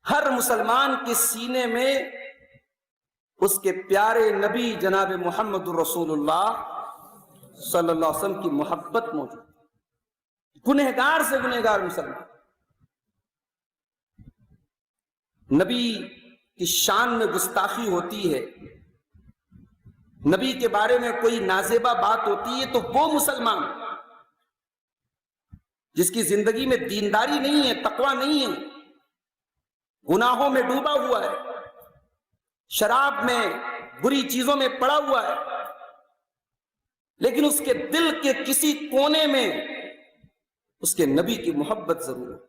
ہر مسلمان کے سینے میں اس کے پیارے نبی جناب محمد رسول اللہ صلی اللہ علیہ وسلم کی محبت موجود ہے۔ گنہگار سے گنہگار مسلمان نبی کی شان میں گستاخی ہوتی ہے، نبی کے بارے میں کوئی نازیبہ بات ہوتی ہے، تو وہ مسلمان جس کی زندگی میں دینداری نہیں ہے، تقوی نہیں ہے، گناہوں میں ڈوبا ہوا ہے، شراب میں بری چیزوں میں پڑا ہوا ہے، لیکن اس کے دل کے کسی کونے میں اس کے نبی کی محبت ضرور ہے۔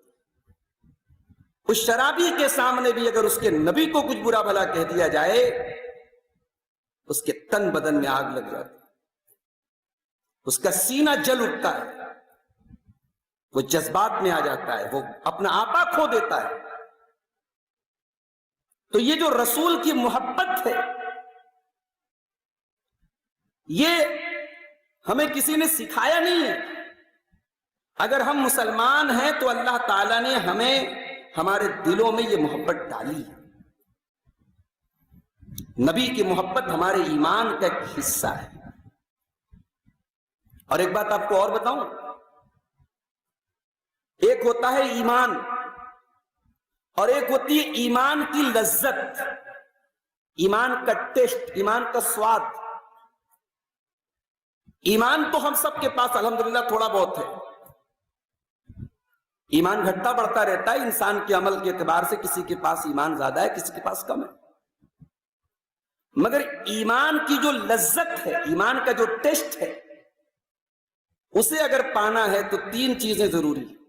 اس شرابی کے سامنے بھی اگر اس کے نبی کو کچھ برا بھلا کہہ دیا جائے، اس کے تن بدن میں آگ لگ جاتی، اس کا سینہ جل اٹھتا ہے، وہ جذبات میں آ جاتا ہے، وہ اپنا آپا کھو دیتا ہے۔ تو یہ جو رسول کی محبت ہے، یہ ہمیں کسی نے سکھایا نہیں ہے۔ اگر ہم مسلمان ہیں تو اللہ تعالیٰ نے ہمیں ہمارے دلوں میں یہ محبت ڈالی ہے۔ نبی کی محبت ہمارے ایمان کا ایک حصہ ہے۔ اور ایک بات آپ کو اور بتاؤں، ایک ہوتا ہے ایمان اور ایک ہوتی ہے ایمان کی لذت، ایمان کا ٹیسٹ، ایمان کا سواد۔ ایمان تو ہم سب کے پاس الحمدللہ تھوڑا بہت ہے، ایمان گھٹتا بڑھتا رہتا ہے انسان کے عمل کے اعتبار سے، کسی کے پاس ایمان زیادہ ہے، کسی کے پاس کم ہے، مگر ایمان کی جو لذت ہے، ایمان کا جو ٹیسٹ ہے، اسے اگر پانا ہے تو تین چیزیں ضروری ہیں۔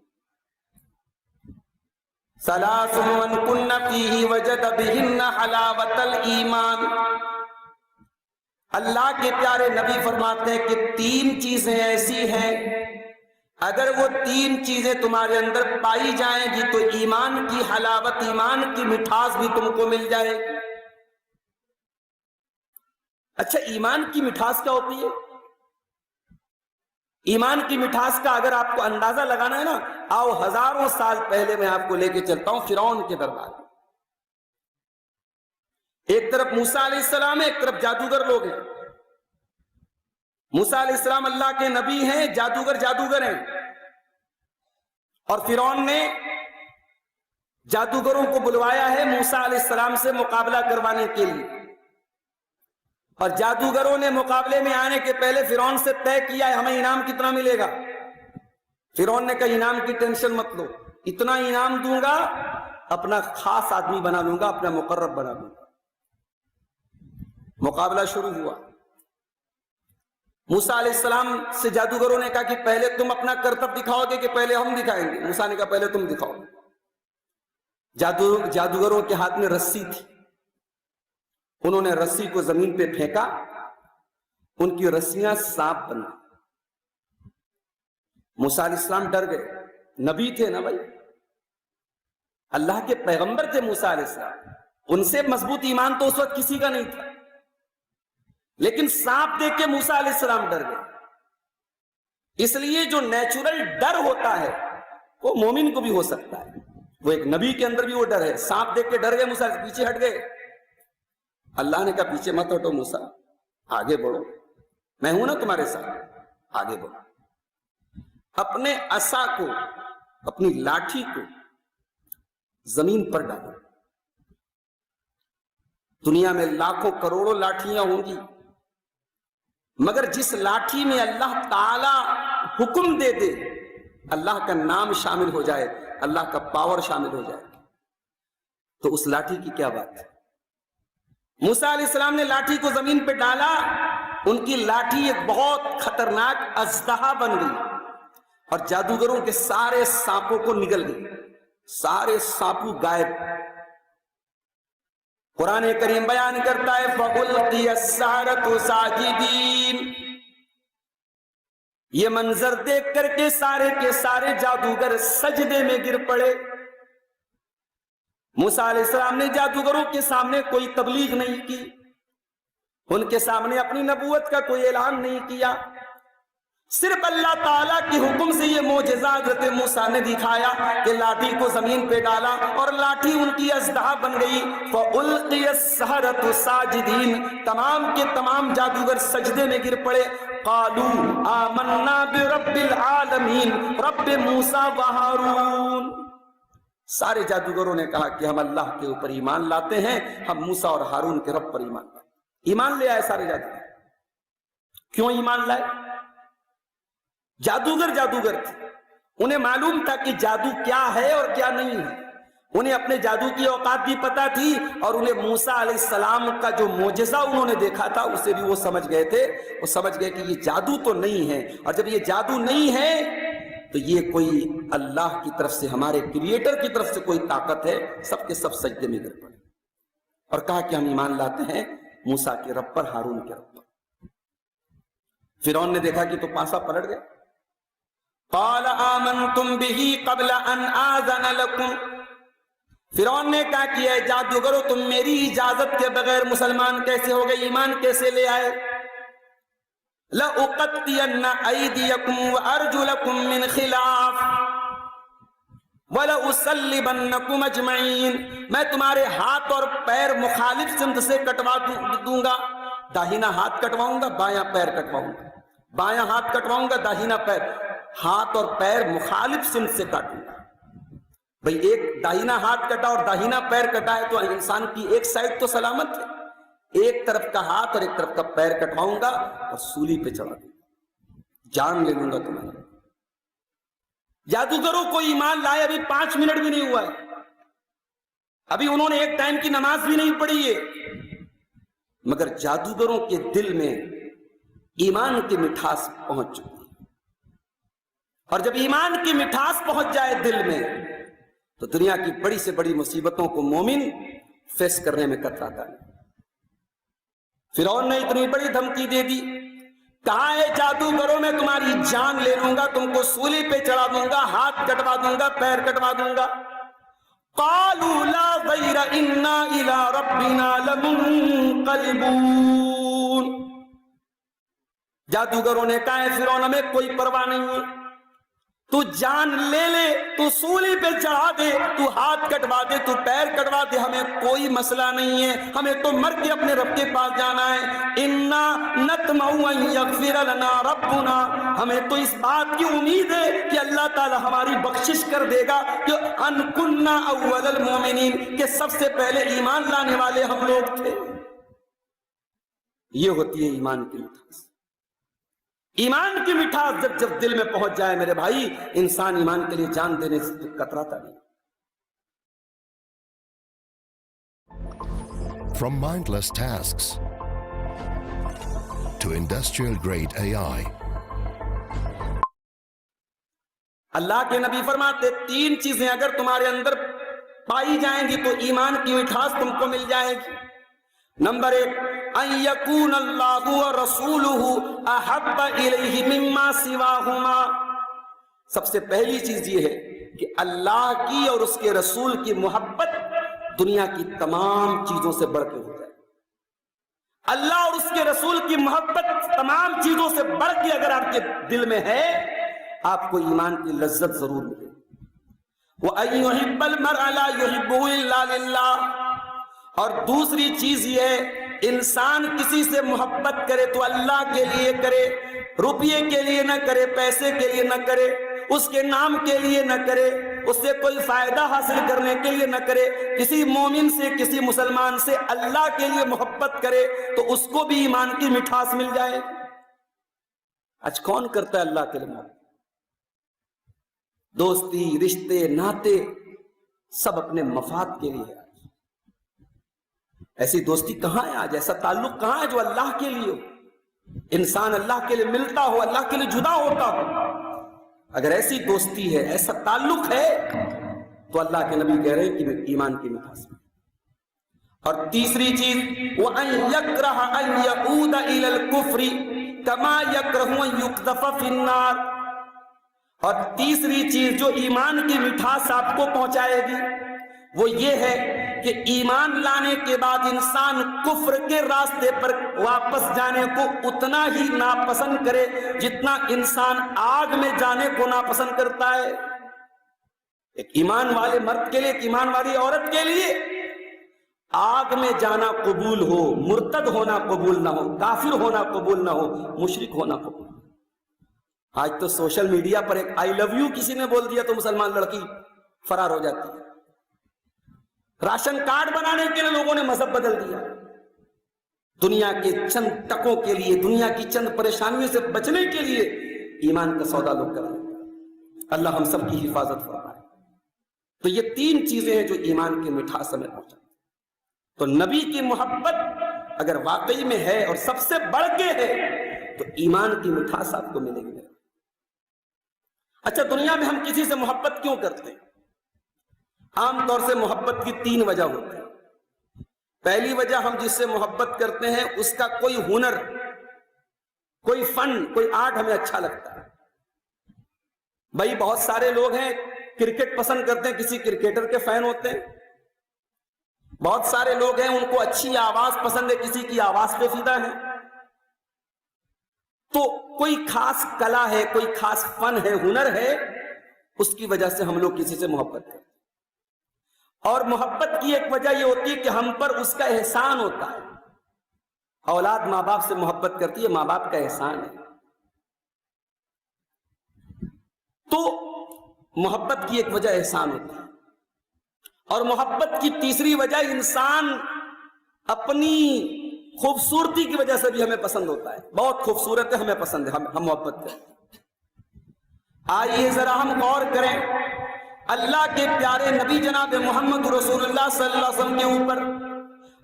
ثلاث من کن فیہ وجد بہن حلاوۃ الایمان۔ اللہ کے پیارے نبی فرماتے ہیں کہ تین چیزیں ایسی ہیں، اگر وہ تین چیزیں تمہارے اندر پائی جائیں گی تو ایمان کی حلاوت، ایمان کی مٹھاس بھی تم کو مل جائے گی۔ اچھا، ایمان کی مٹھاس کیا ہوتی ہے؟ ایمان کی مٹھاس کا اگر آپ کو اندازہ لگانا ہے نا، آؤ ہزاروں سال پہلے میں آپ کو لے کے چلتا ہوں فرعون کے دربار میں۔ ایک طرف موسیٰ علیہ السلام ہے، ایک طرف جادوگر لوگ ہیں۔ موسیٰ علیہ السلام اللہ کے نبی ہیں، جادوگر ہیں، اور فرعون نے جادوگروں کو بلوایا ہے موسیٰ علیہ السلام سے مقابلہ کروانے کے لیے، اور جادوگروں نے مقابلے میں آنے کے پہلے فرعون سے طے کیا ہے ہمیں انعام کتنا ملے گا۔ فرعون نے کہا انعام کی ٹینشن مت لو، اتنا انعام دوں گا اپنا خاص آدمی بنا لوں گا، اپنا مقرب بنا لوں گا۔ مقابلہ شروع ہوا۔ موسیٰ علیہ السلام سے جادوگروں نے کہا کہ پہلے تم اپنا کرتب دکھاؤ گے کہ پہلے ہم دکھائیں گے؟ موسیٰ نے کہا پہلے تم دکھاؤ۔ جادوگروں کے ہاتھ میں رسی تھی، انہوں نے رسی کو زمین پہ پھینکا، ان کی رسیاں سانپ بن گئی۔ موسیٰ علیہ السلام ڈر گئے، نبی تھے نا بھائی، اللہ کے پیغمبر تھے موسیٰ علیہ السلام، ان سے مضبوط ایمان تو اس وقت کسی کا نہیں تھا، لیکن سانپ دیکھ کے موسیٰ علیہ السلام ڈر گئے۔ اس لیے جو نیچرل ڈر ہوتا ہے وہ مومن کو بھی ہو سکتا ہے، وہ ایک نبی کے اندر بھی وہ ڈر ہے۔ سانپ دیکھ کے ڈر گئے موسیٰ، پیچھے ہٹ گئے۔ اللہ نے کہا پیچھے مت ہٹو موسیٰ، آگے بڑھو، میں ہوں نا تمہارے ساتھ، آگے بڑھو۔ اپنے عصا کو، اپنی لاٹھی کو زمین پر ڈالو۔ دنیا میں لاکھوں کروڑوں لاٹھیاں ہوں گی، مگر جس لاٹھی میں اللہ تعالی حکم دے دے، اللہ کا نام شامل ہو جائے، اللہ کا پاور شامل ہو جائے، تو اس لاٹھی کی کیا بات ہے؟ موسیٰ علیہ السلام نے لاٹھی کو زمین پہ ڈالا، ان کی لاٹھی ایک بہت خطرناک اژدہا بن گئی، اور جادوگروں کے سارے سانپوں کو نگل گئی، سارے سانپو غائب۔ قرآن کریم بیان کرتا ہے فَأُلْقِيَ السَّحَرَةُ سَاجِدِينَ۔ یہ منظر دیکھ کر کے سارے جادوگر سجدے میں گر پڑے۔ موسیٰ علیہ السلام نے جادوگروں کے سامنے کوئی تبلیغ نہیں کی، ان کے سامنے اپنی نبوت کا کوئی اعلان نہیں کیا، صرف اللہ تعالیٰ کے حکم سے یہ معجزہ حضرت موسیٰ نے دکھایا کہ لاٹھی کو زمین پہ ڈالا اور لاٹھی ان کی اژدہا بن گئی. فَأُلْقِيَ السَّحَرَةُ سَاجِدِينَ تمام کے تمام جادوگر سجدے میں گر پڑے. قَالُوا آمَنَّا بِرَبِّ الْعَالَمِينَ رب موسیٰ و ہارون. سارے جادوگروں نے کہا کہ ہم اللہ کے اوپر ایمان لاتے ہیں, ہم موسیٰ اور ہارون کے رب پر ایمان لاتے ہیں. ایمان لے آئے سارے جادوگر. کیوں ایمان لائے؟ جادوگر تھے, انہیں معلوم تھا کہ جادو کیا ہے اور کیا نہیں ہے. انہیں اپنے جادو کی اوقات بھی پتا تھی, اور انہیں موسیٰ علیہ السلام کا جو معجزہ انہوں نے دیکھا تھا اسے بھی وہ سمجھ گئے تھے. وہ سمجھ گئے کہ یہ جادو تو نہیں ہے, اور جب یہ جادو نہیں ہے تو یہ کوئی اللہ کی طرف سے, ہمارے کریٹر کی طرف سے کوئی طاقت ہے. سب کے سب سجدے میں گر پڑے اور کہا کہ ہم ایمان لاتے ہیں موسیٰ کے رب پر, ہارون کے رب پر. فرعون نے دیکھا کہ تو پاسا پلٹ گیا. قال آمنتم به قبل ان آذن لكم. فرعون نے کہا کہ اے جادوگرو تم میری اجازت کے بغیر مسلمان کیسے ہو گئے, ایمان کیسے لے آئے؟ لَأُقَطِّيَنَّ أَيْدِيَكُمْ وَأَرْجُلَكُمْ مِنْ خِلَافٍ وَلَأُصَلِّبَنَّكُمْ أَجْمَعِينَ. میں تمہارے ہاتھ اور پیر مخالف سمت سے کٹوا دوں گا. داہنا ہاتھ کٹواؤں گا, بایاں پیر کٹواؤں گا. بایاں ہاتھ کٹواؤں گا, داہنا پیر. ہاتھ اور پیر مخالف سمت سے کاٹوں گا. بھئی ایک داہنا ہاتھ کٹا اور داہنا پیر کٹا ہے تو انسان کی ایک سائڈ تو سلامت ہے. ایک طرف کا ہاتھ اور ایک طرف کا پیر کٹواؤں گا اور سولی پہ چڑھا دوں گا, جان لے لوں گا تمہاری. جادوگروں کو ایمان لائے ابھی 5 منٹ بھی نہیں ہوا ہے, ابھی انہوں نے ایک ٹائم کی نماز بھی نہیں پڑھی ہے, مگر جادوگروں کے دل میں ایمان کی مٹھاس پہنچ چکی ہے. اور جب ایمان کی مٹھاس پہنچ جائے دل میں تو دنیا کی بڑی سے بڑی مصیبتوں کو مومن فیس کرنے میں کتراتا نہیں. فرعون نے اتنی بڑی دھمکی دے دی, کہا ہے جادوگروں میں تمہاری جان لے لوں گا, تم کو سولی پہ چڑھا دوں گا, ہاتھ کٹوا دوں گا, پیر کٹوا دوں گا. قالوا لا غیر انا الی ربنا لمنقلبون. جادوگروں نے کہا ہے فرعون ہمیں کوئی پرواہ نہیں ہے, تو جان لے لے, تو سولی پہ چڑھا دے, تو ہاتھ کٹوا دے, تو پیر کٹوا دے, ہمیں کوئی مسئلہ نہیں ہے, ہمیں تو مر کے اپنے رب کے پاس جانا ہے. انا نطمع ان یغفر لنا ربنا, ہمیں تو اس بات کی امید ہے کہ اللہ تعالی ہماری بخشش کر دے گا کہ ان کنا اول المومنین, کہ سب سے پہلے ایمان لانے والے ہم لوگ تھے. یہ ہوتی ہے ایمان کی مٹھاس. ایمان کی مٹھاس جب دل میں پہنچ جائے میرے بھائی, انسان ایمان کے لیے جان دینے سے کتراتا نہیں. From mindless tasks to industrial grade AI. اللہ کے نبی فرماتے 3 چیزیں اگر تمہارے اندر پائی جائیں گی تو ایمان کی مٹھاس تم کو مل جائے گی. نمبر 1, ان یکون اللہ و رسولہ احب الیہ مما سواہما. سب سے پہلی چیز یہ ہے کہ اللہ کی اور اس کے رسول کی محبت دنیا کی تمام چیزوں سے بڑھ کے ہو جائے. اللہ اور اس کے رسول کی محبت تمام چیزوں سے بڑھ کے اگر آپ کے دل میں ہے, آپ کو ایمان کی لذت ضرور ملے. وَأَن يُحِبَّ الْمَرْءَ لَا يُحِبُّهُ إِلَّا لِلَّهِ. اور دوسری چیز یہ ہے, انسان کسی سے محبت کرے تو اللہ کے لیے کرے, روپیے کے لیے نہ کرے, پیسے کے لیے نہ کرے, اس کے نام کے لیے نہ کرے, اس سے کوئی فائدہ حاصل کرنے کے لیے نہ کرے. کسی مومن سے, کسی مسلمان سے اللہ کے لیے محبت کرے تو اس کو بھی ایمان کی مٹھاس مل جائے. آج کون کرتا ہے اللہ کے لیے محبت؟ دوستی, رشتے, ناتے سب اپنے مفاد کے لیے. ایسی دوستی کہاں ہے آج, ایسا تعلق کہاں ہے جو اللہ کے لیے ہو, انسان اللہ کے لیے ملتا ہو, اللہ کے لیے جدا ہوتا ہو. اگر ایسی دوستی ہے, ایسا تعلق ہے, تو اللہ کے نبی کہہ رہے ہیں کہ ایمان کی مٹھاس. اور تیسری چیز, وَأَن يَكْرَهَ أَن يَعُودَ إِلَى الْكُفْرِ كَمَا يَكْرَهُ أَن يُقْذَفَ فِي النَّارِ. اور تیسری چیز جو ایمان کی مٹھاس آپ کو پہنچائے گی, وہ یہ ہے کہ ایمان لانے کے بعد انسان کفر کے راستے پر واپس جانے کو اتنا ہی ناپسند کرے جتنا انسان آگ میں جانے کو ناپسند کرتا ہے۔ ایک ایمان والے مرد کے لیے، ایک ایمان والی عورت کے لیے آگ میں جانا قبول ہو، مرتد ہونا قبول نہ ہو، کافر ہونا قبول نہ ہو، مشرک ہونا قبول۔ آج تو سوشل میڈیا پر ایک آئی لو یو کسی نے بول دیا تو مسلمان لڑکی فرار ہو جاتی ہے۔ راشن کارڈ بنانے کے لیے لوگوں نے مذہب بدل دیا۔ دنیا کے چند ٹکوں کے لیے، دنیا کی چند پریشانیوں سے بچنے کے لیے ایمان کا سودا لوگ کر رہے ہیں۔ اللہ ہم سب کی حفاظت فرمائے۔ تو یہ تین چیزیں ہیں جو ایمان کی مٹھاس میں پہنچاتی۔ تو نبی کی محبت اگر واقعی میں ہے اور سب سے بڑھ کے ہے تو ایمان کی مٹھاس آپ کو ملے گی۔ اچھا، دنیا میں ہم کسی سے محبت کیوں کرتے ہیں؟ عام طور سے محبت کی تین وجہ ہوتی ہے۔ پہلی وجہ، ہم جس سے محبت کرتے ہیں اس کا کوئی ہنر، کوئی فن، کوئی آرٹ ہمیں اچھا لگتا ہے۔ بھائی بہت سارے لوگ ہیں کرکٹ پسند کرتے ہیں، کسی کرکٹر کے فین ہوتے ہیں۔ بہت سارے لوگ ہیں ان کو اچھی آواز پسند ہے، کسی کی آواز پہ فدا ہے۔ تو کوئی خاص کلا ہے، کوئی خاص فن ہے، ہنر ہے، اس کی وجہ سے ہم لوگ کسی سے محبت کرتے ہیں۔ اور محبت کی ایک وجہ یہ ہوتی ہے کہ ہم پر اس کا احسان ہوتا ہے۔ اولاد ماں باپ سے محبت کرتی ہے، ماں باپ کا احسان ہے۔ تو محبت کی ایک وجہ احسان ہوتا ہے۔ اور محبت کی تیسری وجہ، انسان اپنی خوبصورتی کی وجہ سے بھی ہمیں پسند ہوتا ہے۔ بہت خوبصورت ہے، ہمیں پسند ہے، ہم محبت کریں۔ آئیے ذرا ہم غور کریں اللہ کے پیارے نبی جناب محمد رسول اللہ صلی اللہ علیہ وسلم کے اوپر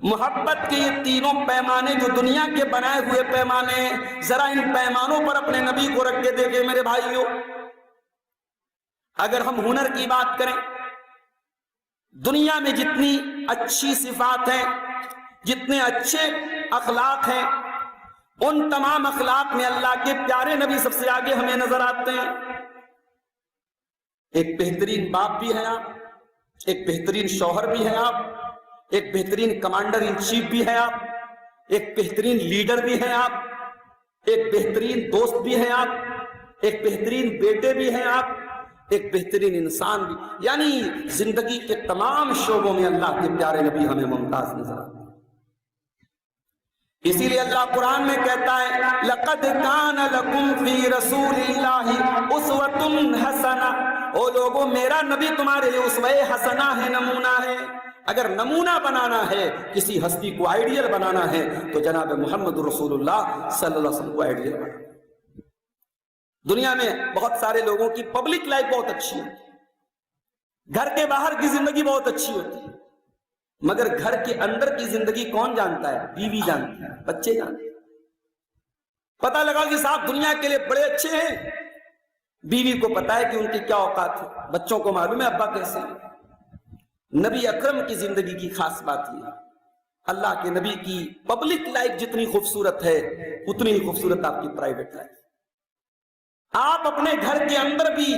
محبت کے یہ تینوں پیمانے جو دنیا کے بنائے ہوئے پیمانے ہیں، ذرا ان پیمانوں پر اپنے نبی کو رکھ کے دیکھیں میرے بھائیوں۔ اگر ہم ہنر کی بات کریں، دنیا میں جتنی اچھی صفات ہیں، جتنے اچھے اخلاق ہیں، ان تمام اخلاق میں اللہ کے پیارے نبی سب سے آگے ہمیں نظر آتے ہیں۔ ایک بہترین باپ بھی ہیں آپ، ایک بہترین شوہر بھی ہیں آپ، ایک بہترین کمانڈر ان چیف بھی ہیں آپ، ایک بہترین لیڈر بھی ہیں آپ، ایک بہترین دوست بھی ہیں آپ، ایک بہترین بیٹے بھی ہیں آپ، ایک بہترین انسان بھی۔ یعنی زندگی کے تمام شعبوں میں اللہ کے پیارے نبی ہمیں ممتاز نظر آتے ہیں۔ اسی لیے اللہ قرآن میں کہتا ہے لَقَدْ كَانَ لَكُمْ فِي رَسُولِ اللَّهِ أُسْوَةٌ حَسَنَةٌ۔ او لوگوں، میرا نبی تمہارے لیے اسوہ حسنہ ہے، نمونہ ہے۔ اگر نمونہ بنانا ہے، کسی ہستی کو آئیڈیل بنانا ہے، تو جناب محمد رسول اللہ صلی اللہ علیہ وسلم کو آئیڈیل بنانا ہے۔ دنیا میں بہت سارے لوگوں کی پبلک لائف بہت اچھی ہے، گھر کے باہر کی زندگی بہت اچھی ہوتی ہے، مگر گھر کے اندر کی زندگی کون جانتا ہے؟ بیوی جانتی ہے، بچے جانتے ہیں۔ پتہ لگا کہ صاحب دنیا کے لیے بڑے اچھے ہیں، بیوی کو پتا ہے کہ ان کی کیا اوقات ہے، بچوں کو معلوم ہے ابا کیسے ہیں۔ نبی اکرم کی زندگی کی خاص بات یہ ہے، اللہ کے نبی کی پبلک لائف جتنی خوبصورت ہے اتنی ہی خوبصورت آپ کی پرائیویٹ لائف۔ آپ اپنے گھر کے اندر بھی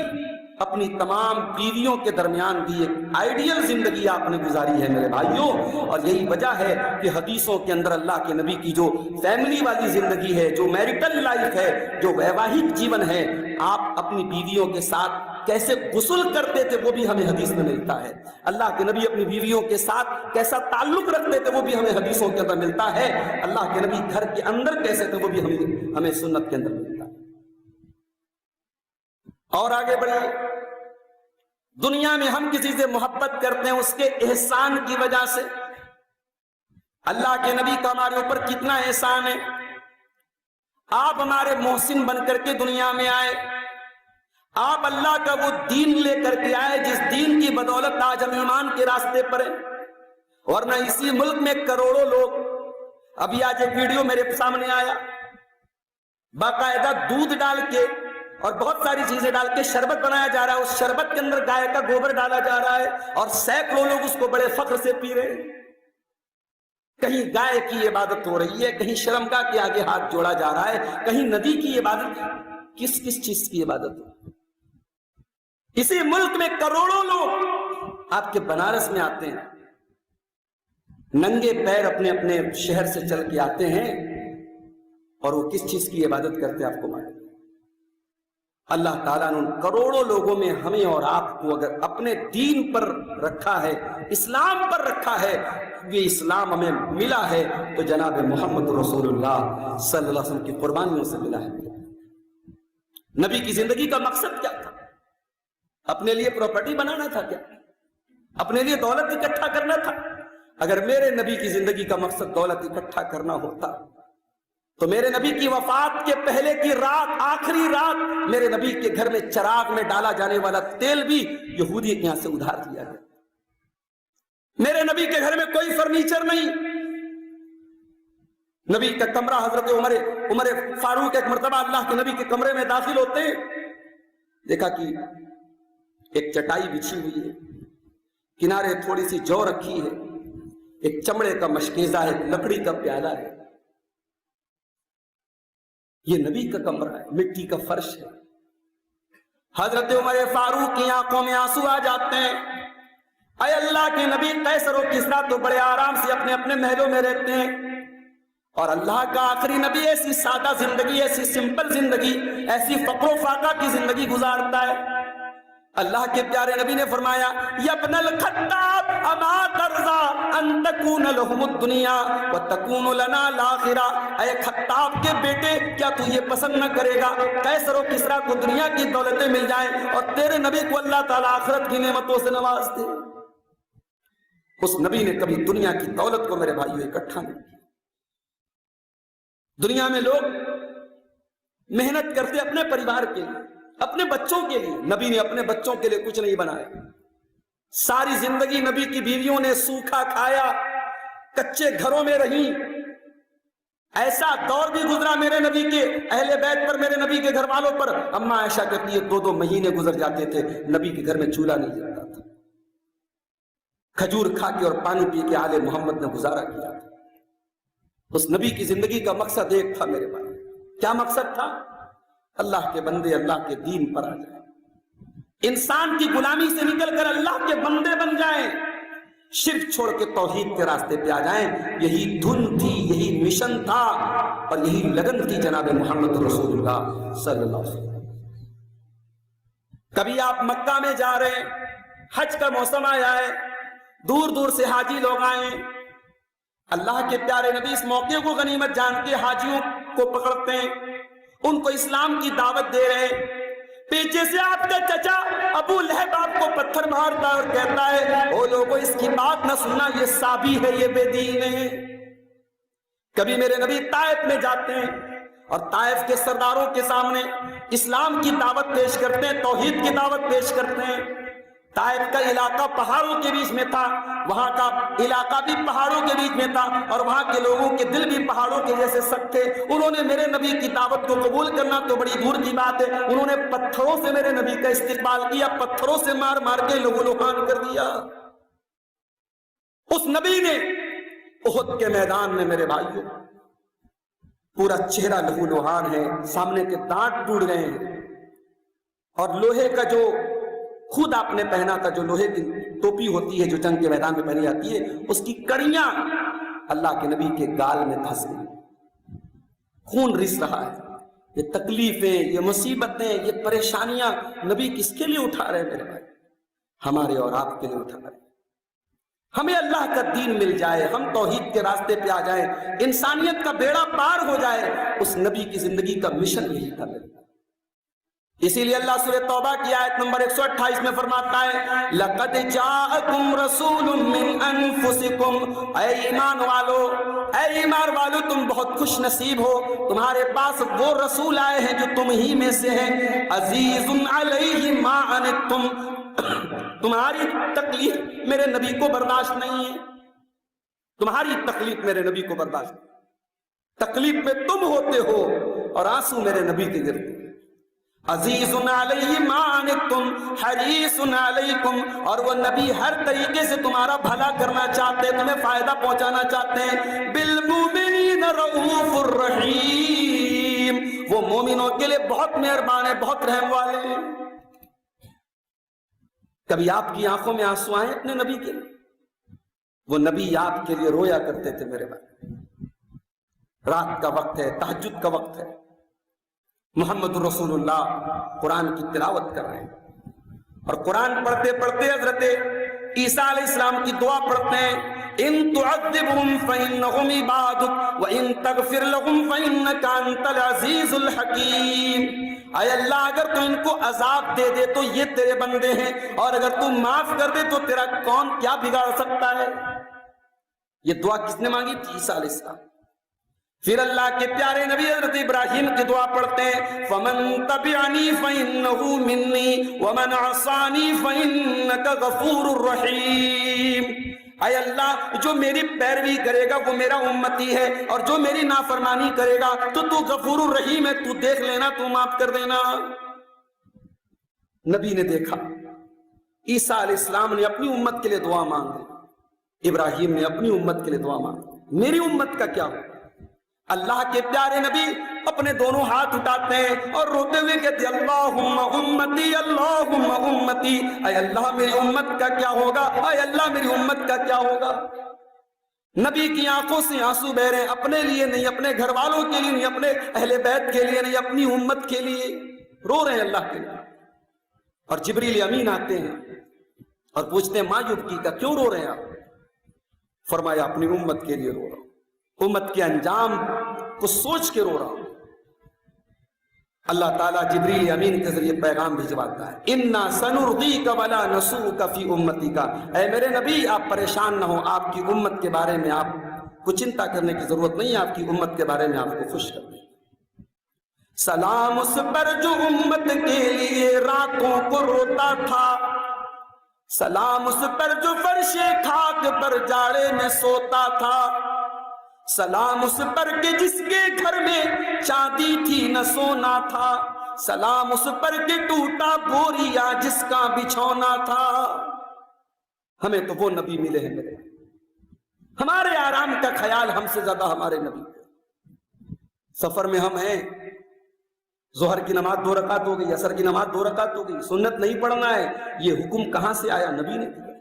اپنی تمام بیویوں کے درمیان بھی ایک آئیڈیل زندگی آپ نے گزاری ہے میرے بھائیوں۔ اور یہی وجہ ہے کہ حدیثوں کے اندر اللہ کے نبی کی جو فیملی والی زندگی ہے، جو میرٹل لائف ہے، جو ویواہک جیون ہے، آپ اپنی بیویوں کے ساتھ کیسے غسل کرتے تھے وہ بھی ہمیں حدیث میں ملتا ہے۔ اللہ کے نبی اپنی بیویوں کے ساتھ کیسا تعلق رکھتے تھے وہ بھی ہمیں حدیثوں کے اندر ملتا ہے۔ اللہ کے نبی گھر کے اندر کیسے تھے وہ بھی ہمیں سنت کے اندر ملتا ہے۔ اور آگے بڑھیے، دنیا میں ہم کسی سے محبت کرتے ہیں اس کے احسان کی وجہ سے۔ اللہ کے نبی کا ہمارے اوپر کتنا احسان ہے۔ آپ ہمارے محسن بن کر کے دنیا میں آئے، آپ اللہ کا وہ دین لے کر کے آئے جس دین کی بدولت آج ہم ایمان کے راستے پر ہیں۔ ورنہ اسی ملک میں کروڑوں لوگ، ابھی آج ایک ویڈیو میرے سامنے آیا، باقاعدہ دودھ ڈال کے اور بہت ساری چیزیں ڈال کے شربت بنایا جا رہا ہے، اس شربت کے اندر گائے کا گوبر ڈالا جا رہا ہے اور سینکڑوں لوگ اس کو بڑے فخر سے پی رہے ہیں۔ کہیں گائے کی عبادت ہو رہی ہے، کہیں شرمگاہ کے آگے ہاتھ جوڑا جا رہا ہے، کہیں ندی کی عبادت، کس چیز کی عبادت ہو؟ اسی ملک میں کروڑوں لوگ آپ کے بنارس میں آتے ہیں، ننگے پیر اپنے اپنے شہر سے چل کے آتے ہیں، اور وہ کس چیز کی عبادت کرتے ہیں آپ کو معلوم؟ اللہ تعالیٰ نے ان کروڑوں لوگوں میں ہمیں اور آپ کو اگر اپنے دین پر رکھا ہے، اسلام پر رکھا ہے، یہ اسلام ہمیں ملا ہے تو جناب محمد رسول اللہ صلی اللہ علیہ وسلم کی قربانیوں سے ملا ہے۔ نبی کی زندگی کا مقصد کیا تھا؟ اپنے لیے پراپرٹی بنانا تھا کیا؟ اپنے لیے دولت اکٹھا کرنا تھا؟ اگر میرے نبی کی زندگی کا مقصد دولت اکٹھا کرنا ہوتا تو میرے نبی کی وفات کے پہلے کی رات، آخری رات، میرے نبی کے گھر میں چراغ میں ڈالا جانے والا تیل بھی یہودی کے یہاں سے ادھار لیا گیا۔ میرے نبی کے گھر میں کوئی فرنیچر نہیں۔ نبی کا کمرہ، حضرت عمر فاروق ایک مرتبہ اللہ کے نبی کے کمرے میں داخل ہوتے ہیں، دیکھا کہ ایک چٹائی بچھی ہوئی ہے، کنارے تھوڑی سی جو رکھی ہے، ایک چمڑے کا مشکیزہ ہے، ایک لکڑی کا پیالہ ہے۔ یہ نبی کا کمرہ ہے، مٹی کا فرش ہے۔ حضرت عمر فاروق کی آنکھوں میں آنسو آ جاتے ہیں۔ اے اللہ کے نبی، قیصر و کسریٰ تو بڑے آرام سے اپنے اپنے محلوں میں رہتے ہیں، اور اللہ کا آخری نبی ایسی سادہ زندگی، ایسی سمپل زندگی، ایسی فقر و فاقہ کی زندگی گزارتا ہے۔ اللہ کے پیارے نبی نے فرمایا، یا ابن الخطاب اما ترضا ان تکون لہم الدنیا وتکون لنا الاخرہ۔ اے خطاب کے بیٹے، کیا تو یہ پسند نہ کرے گا قیصر و کسریٰ کو دنیا کی دولتیں مل جائیں اور تیرے نبی کو اللہ تعالیٰ آخرت کی نعمتوں سے نواز دے؟ اس نبی نے کبھی دنیا کی دولت کو میرے بھائیوں اکٹھا نہیں کیا۔ دنیا میں لوگ محنت کرتے اپنے پریوار کے لیے، اپنے بچوں کے لیے، نبی نے اپنے بچوں کے لیے کچھ نہیں بنایا۔ ساری زندگی نبی کی بیویوں نے سوکھا کھایا، کچے گھروں میں رہی۔ ایسا دور بھی گزرا میرے نبی کے اہل بیت پر، میرے نبی کے گھر والوں پر، اماں عائشہ کہتی ہے 2-2 مہینے گزر جاتے تھے، نبی کے گھر میں چولہا نہیں جلتا تھا۔ کھجور کھا کے اور پانی پی کے آل محمد نے گزارا کیا تھا۔ اس نبی کی زندگی کا مقصد ایک تھا میرے بھائی۔ کیا مقصد تھا؟ اللہ کے بندے اللہ کے دین پر آ جائیں، انسان کی غلامی سے نکل کر اللہ کے بندے بن جائیں، شرک چھوڑ کے توحید کے راستے پہ آ جائیں۔ یہی دھن تھی، یہی مشن تھا، اور یہی لگن تھی جناب محمد رسول اللہ صلی اللہ علیہ وسلم۔ کبھی آپ مکہ میں جا رہے ہیں، حج کا موسم آیا ہے، دور دور سے حاجی لوگ آئے، اللہ کے پیارے نبی اس موقع کو غنیمت جان کے حاجیوں کو پکڑتے ہیں، ان کو اسلام کی دعوت دے رہے ہیں۔ پیچھے سے آپ کا چچا ابو لہب آپ کو پتھر مارتا ہے اور کہتا ہے، او لوگوں اس کی بات نہ سننا، یہ سابی ہے، یہ بے دین ہے۔ کبھی میرے نبی طائف میں جاتے ہیں اور طائف کے سرداروں کے سامنے اسلام کی دعوت پیش کرتے ہیں، توحید کی دعوت پیش کرتے ہیں۔ طائف کا علاقہ پہاڑوں کے بیچ میں تھا، وہاں کا علاقہ بھی پہاڑوں کے بیچ میں تھا، اور وہاں کے لوگوں کے دل بھی پہاڑوں کے جیسے سخت تھے۔ انہوں نے میرے نبی کی دعوت کو قبول کرنا تو بڑی دور کی بات ہے، انہوں نے پتھروں سے میرے نبی کا استقبال کیا، پتھروں سے مار مار کے لہو لہان کر دیا۔ اس نبی نے احد کے میدان میں میرے بھائیوں پورا چہرہ لہو لہان ہے، سامنے کے دانت ٹوٹ گئے ہیں، اور لوہے کا جو خود آپ نے پہنا تھا، جو لوہے کی ٹوپی ہوتی ہے جو جنگ کے میدان میں پہنی جاتی ہے، اس کی کڑیاں اللہ کے نبی کے گال میں پھنس گئی، خون رس رہا ہے۔ یہ تکلیفیں، یہ مصیبتیں، یہ پریشانیاں نبی کس کے لیے اٹھا رہے ہیں میرے بھائی؟ ہمارے اور آپ کے لیے اٹھا رہے ہیں۔ ہمیں اللہ کا دین مل جائے، ہم توحید کے راستے پہ آ جائیں، انسانیت کا بیڑا پار ہو جائے، اس نبی کی زندگی کا مشن یہی تھا میرے بھائی۔ اسی لیے اللہ سورہ توبہ کی آیت نمبر 128 میں فرماتا ہے، لَقَدْ جَاءَكُمْ رَسُولٌ مِّنْ أَنفُسِكُمْ۔ اے ایمان والو تم بہت خوش نصیب ہو، تمہارے پاس وہ رسول آئے ہیں جو تم ہی میں سے ہیں، عزیز علیہ ما عنتم، تمہاری تکلیف میرے نبی کو برداشت نہیں ہے، تمہاری تکلیف میرے نبی کو برداشت نہیں، تکلیف میں تم ہوتے ہو اور آنسو میرے نبی کے گرتے ہیں۔ عزیز علیہ ما عنتم حریص علیکم، اور وہ نبی ہر طریقے سے تمہارا بھلا کرنا چاہتے ہیں، تمہیں فائدہ پہنچانا چاہتے ہیں۔ بالمؤمنین رؤوف الرحیم، وہ مومنوں کے لیے بہت مہربان ہے، بہت رحم والے ہیں۔ کبھی آپ کی آنکھوں میں آنسو آئے اپنے نبی کے لیے؟ وہ نبی آپ کے لیے رویا کرتے تھے میرے بھائی. رات کا وقت ہے، تہجد کا وقت ہے، محمد رسول اللہ قرآن کی تلاوت کر رہے ہیں، اور قرآن پڑھتے پڑھتے حضرت عیسیٰ علیہ السلام کی دعا پڑھتے ہیں، ان تعذبهم فإنهم عبادك وإن تغفر لهم فإنك أنت العزيز الحكيم. اے اللہ اگر تو ان کو عذاب دے دے تو یہ تیرے بندے ہیں، اور اگر تو معاف کر دے تو تیرا کون کیا بگاڑ سکتا ہے. یہ دعا کس نے مانگی تھی؟ عیسیٰ علیہ السلام. پھر اللہ کے پیارے نبی حضرت ابراہیم کی دعا پڑھتے ہیں، فَمَن تَبِعَنِي فَإِنَّهُ مِنِّي وَمَنْ عَصَانِي فَإِنَّكَ غَفُورٌ رَحِيمٌ. اے اللہ جو میری پیروی کرے گا وہ میرا امتی ہے، اور جو میری نافرمانی کرے گا تو غفور الرحیم ہے، تو دیکھ لینا، تو معاف کر دینا. نبی نے دیکھا عیسیٰ علیہ السلام نے اپنی امت کے لیے دعا مانگی، ابراہیم نے اپنی امت کے لیے دعا مانگی، میری امت کا کیا ہو؟ اللہ کے پیارے نبی اپنے دونوں ہاتھ اٹھاتے ہیں اور روتے ہوئے کہتے ہیں، اللہم امتی اللہم امتی. اے اللہ میری امت کا کیا ہوگا؟ اے اللہ میری امت کا کیا ہوگا؟ نبی کی آنکھوں سے آنسو بہ رہے ہیں، اپنے لیے نہیں، اپنے گھر والوں کے لیے نہیں، اپنے اہل بیت کے لیے نہیں، اپنی امت کے لیے رو رہے ہیں اللہ کے لیے. اور جبریل امین آتے ہیں اور پوچھتے ہیں، ماں یبکی کا، کیوں رو رہے ہیں آپ؟ فرمایا اپنی امت کے لیے رو رہا ہوں، امت کے انجام کو سوچ کے رو رہا ہوں. اللہ تعالیٰ جبریل امین کے ذریعے پیغام بھجواتا ہے، اِنَّا سَنُرْضِيكَ وَلَا نَسُوءُكَ فِي أُمَّتِكَ. اے میرے نبی آپ پریشان نہ ہو، آپ کی امت کے بارے میں آپ کو چنتا کرنے کی ضرورت نہیں ہے، آپ کی امت کے بارے میں آپ کو خوش کرنے. سلام اس پر جو امت کے لیے راتوں کو روتا تھا، سلام اس پر جو فرش خاک پر جاڑے میں سوتا تھا، سلام اس پر کہ جس کے گھر میں چاندی تھی نہ سونا تھا، سلام اس پر کہ ٹوٹا بوریا جس کا بچھونا تھا. ہمیں تو وہ نبی ملے ہیں میرے، ہمارے آرام کا خیال ہم سے زیادہ ہمارے نبی. سفر میں ہم ہیں، ظہر کی نماز 2 رکعت ہو گئی، عصر کی نماز 2 رکعت ہو گئی، سنت نہیں پڑھنا ہے، یہ حکم کہاں سے آیا؟ نبی نے دیا.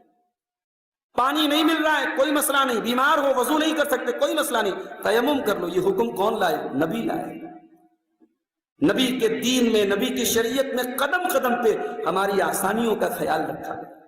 پانی نہیں مل رہا ہے، کوئی مسئلہ نہیں، بیمار ہو وضو نہیں کر سکتے، کوئی مسئلہ نہیں، تیمم کر لو، یہ حکم کون لائے؟ نبی لائے. نبی کے دین میں، نبی کی شریعت میں قدم قدم پہ ہماری آسانیوں کا خیال رکھا گیا.